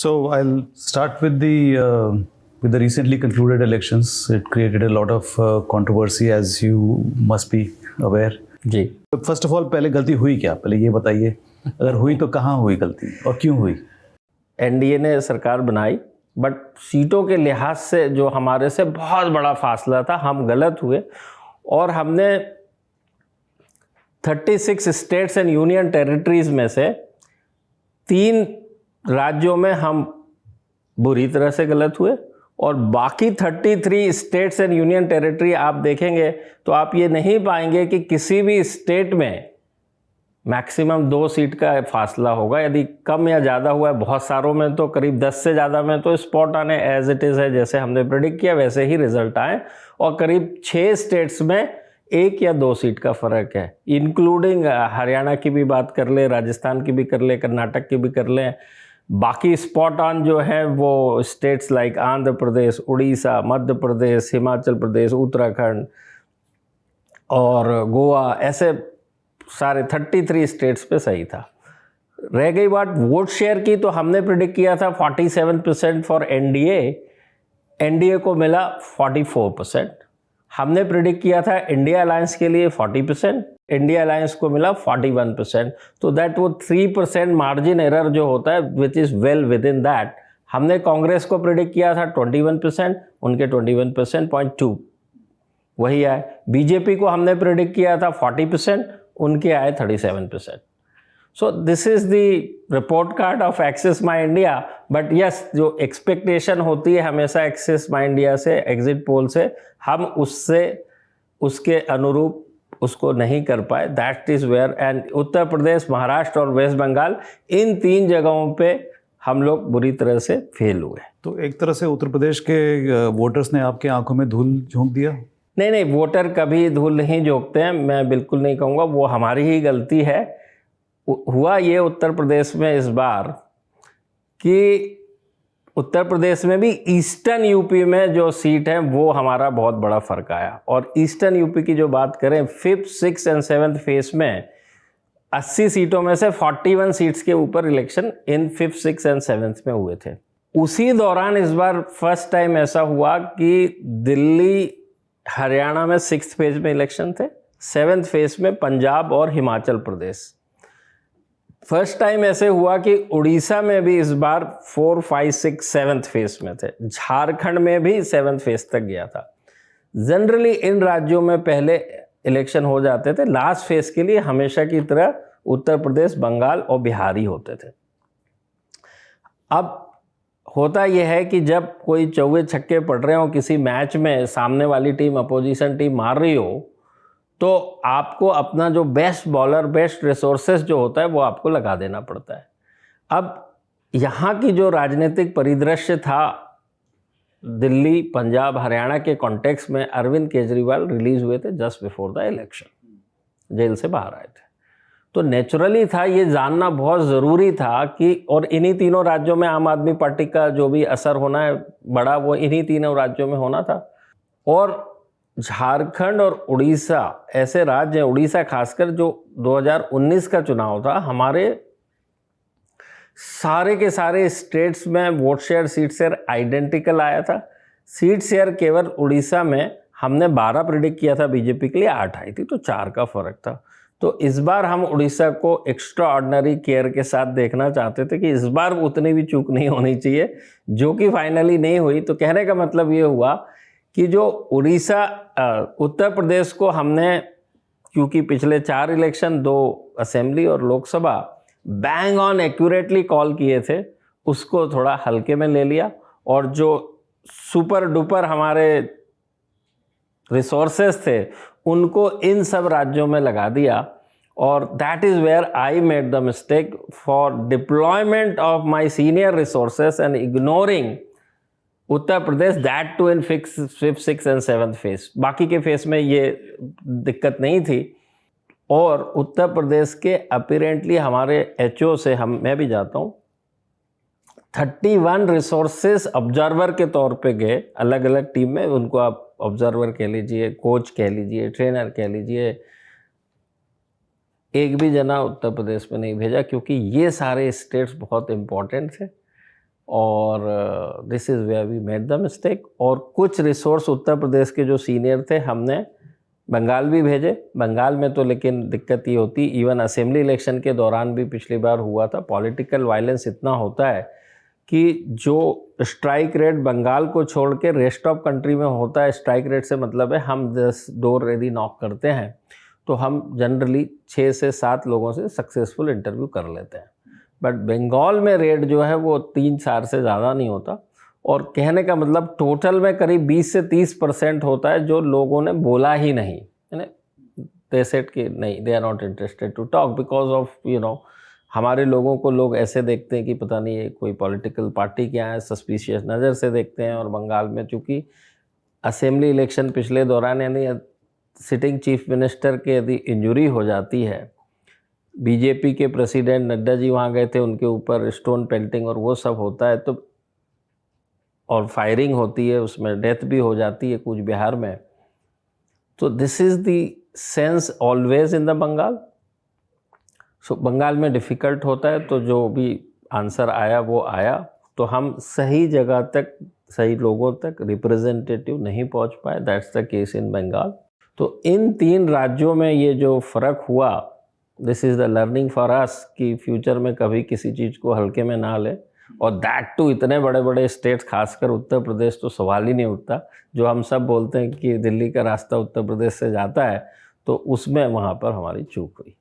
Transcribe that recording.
So I'll start with the recently concluded elections. It created a lot of controversy, as you must be aware. जी, first of all पहले गलती हुई क्या, पहले ये बताइए, अगर हुई तो कहाँ हुई गलती और क्यों हुई? एनडीए ने सरकार बनाई, बट सीटों के लिहाज से जो हमारे से बहुत बड़ा फासला था, हम गलत हुए और हमने 36 स्टेट्स एंड यूनियन टेरिटरीज में से 3 राज्यों में हम बुरी तरह से गलत हुए और बाकी 33 स्टेट्स एंड यूनियन टेरिटरी आप देखेंगे तो आप ये नहीं पाएंगे कि किसी भी स्टेट में मैक्सिमम 2 सीट का फासला होगा। यदि कम या ज़्यादा हुआ है, बहुत सारों में तो करीब 10 से ज़्यादा में तो स्पॉट आने एज इट इज़ है, जैसे हमने प्रेडिक्ट किया वैसे ही रिजल्ट आए और करीब 6 स्टेट्स में 1 या 2 सीट का फ़र्क है, इंक्लूडिंग हरियाणा की भी बात कर ले, राजस्थान की भी कर ले, कर्नाटक की भी कर लें। बाकी स्पॉट ऑन जो है वो स्टेट्स लाइक आंध्र प्रदेश, उड़ीसा, मध्य प्रदेश, हिमाचल प्रदेश, उत्तराखंड और गोवा, ऐसे सारे 33 स्टेट्स पे सही था। रह गई बात वोट शेयर की, तो हमने प्रिडिक्ट किया था 47% फॉर एनडीए, एनडीए को मिला 44%। हमने प्रिडिक्ट किया था इंडिया अलायंस के लिए 40%, इंडिया अलायंस को मिला 41%। तो दैट वो 3% मार्जिन एरर जो होता है which is well with in that. हमने कांग्रेस को प्रिडिक्ट किया था 21%, उनके 21.2 वही आए। बीजेपी को हमने प्रिडिक्ट किया था 40%, उनके आए 37%। So this is the report card of axis my India. But yes, जो एक्सपेक्टेशन होती है हमेशा एक्सिस माई इंडिया से, एग्जिट पोल से, हम उसके अनुरूप उसको नहीं कर पाए। That is where, and Uttar Pradesh, Maharashtra और वेस्ट बंगाल, इन 3 जगहों पे हम लोग बुरी तरह से फेल हुए। तो एक तरह से उत्तर प्रदेश के वोटर्स ने आपके आंखों में धूल झोंक दिया? नहीं, वोटर कभी धूल नहीं झोंकते हैं, मैं बिल्कुल नहीं कहूँगा, वो हमारी ही गलती है। हुआ ये उत्तर प्रदेश में इस बार कि उत्तर प्रदेश में भी ईस्टर्न यूपी में जो सीट है वो हमारा बहुत बड़ा फर्क आया। और ईस्टर्न यूपी की जो बात करें, 5th, 6th and 7th face में 80 सीटों में से 41 सीट्स के ऊपर election in 5th, 6th and 7th में हुए थे। उसी दौरान इस बार फर्स्ट टाइम ऐसा हुआ कि दिल्ली, हरियाणा में 6th फेज में इलेक्शन थे, 7th फेज में पंजाब और हिमाचल प्रदेश। फर्स्ट टाइम ऐसे हुआ कि उड़ीसा में भी इस बार 4, 5, 6, 7th फेज में थे, झारखंड में भी 7th फेज तक गया था। जनरली इन राज्यों में पहले इलेक्शन हो जाते थे, लास्ट फेज के लिए हमेशा की तरह उत्तर प्रदेश, बंगाल और बिहार ही होते थे। अब होता यह है कि जब कोई चौके छक्के पड़ रहे हो किसी मैच में, सामने वाली टीम, अपोजिशन टीम मार रही हो, तो आपको अपना जो बेस्ट बॉलर, बेस्ट रिसोर्सेस जो होता है वो आपको लगा देना पड़ता है। अब यहाँ की जो राजनीतिक परिदृश्य था दिल्ली, पंजाब, हरियाणा के कॉन्टेक्स्ट में, अरविंद केजरीवाल रिलीज हुए थे जस्ट बिफोर द इलेक्शन, जेल से बाहर आए थे। तो नेचुरली था, ये जानना बहुत ज़रूरी था कि, और इन्हीं तीनों राज्यों में आम आदमी पार्टी का जो भी असर होना है बड़ा, वो इन्हीं तीनों राज्यों में होना था। और झारखंड और उड़ीसा ऐसे राज्य हैं, उड़ीसा खासकर, जो 2019 का चुनाव था, हमारे सारे के सारे स्टेट्स में vote share, seat share identical आया था। सीट शेयर केवल उड़ीसा में हमने 12 प्रिडिक्ट किया था बीजेपी के लिए, 8 आई थी, तो 4 का फर्क था। तो इस बार हम उड़ीसा को एक्स्ट्रा ऑर्डिनरी केयर के साथ देखना चाहते थे कि इस बार उतनी भी चूक नहीं होनी चाहिए, जो कि फाइनली नहीं हुई। तो कहने का मतलब ये हुआ कि जो उड़ीसा, उत्तर प्रदेश को हमने, क्योंकि पिछले 4 इलेक्शन, 2 असेंबली और Lok Sabha bang on accurately call किए थे, उसको थोड़ा हल्के में ले लिया और जो सुपर डुपर हमारे रिसोर्सेस थे उनको इन सब राज्यों में लगा दिया। और that is where I made the mistake for deployment of my senior resources and ignoring Uttar Pradesh, that too in 5th, 6th and 7th phase. बाकी के फेस में ये दिक्कत नहीं थी। और उत्तर प्रदेश के अपीरेंटली हमारे एचओ से मैं भी जाता हूँ, 31 रिसोर्सेस ऑब्जर्वर के तौर पे गए अलग अलग टीम में। उनको आप ऑब्जर्वर कह लीजिए, कोच कह लीजिए, ट्रेनर कह लीजिए, एक भी जना उत्तर प्रदेश में नहीं भेजा, क्योंकि ये सारे स्टेट्स बहुत इम्पोर्टेंट थे। और this is where we made the mistake. और कुछ रिसोर्स उत्तर प्रदेश के जो सीनियर थे हमने बंगाल भी भेजे। बंगाल में तो लेकिन दिक्कत ये होती, इवन असेंबली इलेक्शन के दौरान भी पिछली बार हुआ था, पॉलिटिकल वायलेंस इतना होता है कि जो स्ट्राइक रेट बंगाल को छोड़ के रेस्ट ऑफ कंट्री में होता है, स्ट्राइक रेट से मतलब है हम 10 डोर यदि नॉक करते हैं तो हम जनरली 6 से 7 लोगों से सक्सेसफुल इंटरव्यू कर लेते हैं। बट बंगाल में रेट जो है वो 3-4 से ज़्यादा नहीं होता, और कहने का मतलब टोटल में करीब 20 से 30% होता है जो लोगों ने बोला ही नहीं, दे सेड कि नहीं, they are not interested to talk because of हमारे लोगों को लोग ऐसे देखते हैं कि पता नहीं ये कोई पॉलिटिकल पार्टी क्या है, सस्पिशियस नज़र से देखते हैं। और बंगाल में चूँकि असेंबली इलेक्शन पिछले दौरान यानी सिटिंग चीफ मिनिस्टर के यदि इंजरी हो जाती है, बीजेपी के प्रेसिडेंट नड्डा जी वहाँ गए थे, उनके ऊपर स्टोन पेल्टिंग और वो सब होता है तो, और फायरिंग होती है, उसमें डेथ भी हो जाती है कूच बिहार में। तो this is the sense always in the Bengal. So Bengal में डिफ़िकल्ट होता है, तो जो भी आंसर आया वो आया, तो हम सही जगह तक, सही लोगों तक रिप्रेजेंटेटिव नहीं पहुंच पाए। That's the case in Bengal. तो इन 3 राज्यों में ये जो फ़र्क हुआ, this is the learning for us कि फ्यूचर में कभी किसी चीज़ को हल्के में ना ले, और दैट टू इतने बड़े बड़े स्टेट्स, खासकर उत्तर प्रदेश तो सवाल ही नहीं उठता। जो हम सब बोलते हैं कि दिल्ली का रास्ता उत्तर प्रदेश से जाता है, तो उसमें वहाँ पर हमारी चूक हुई।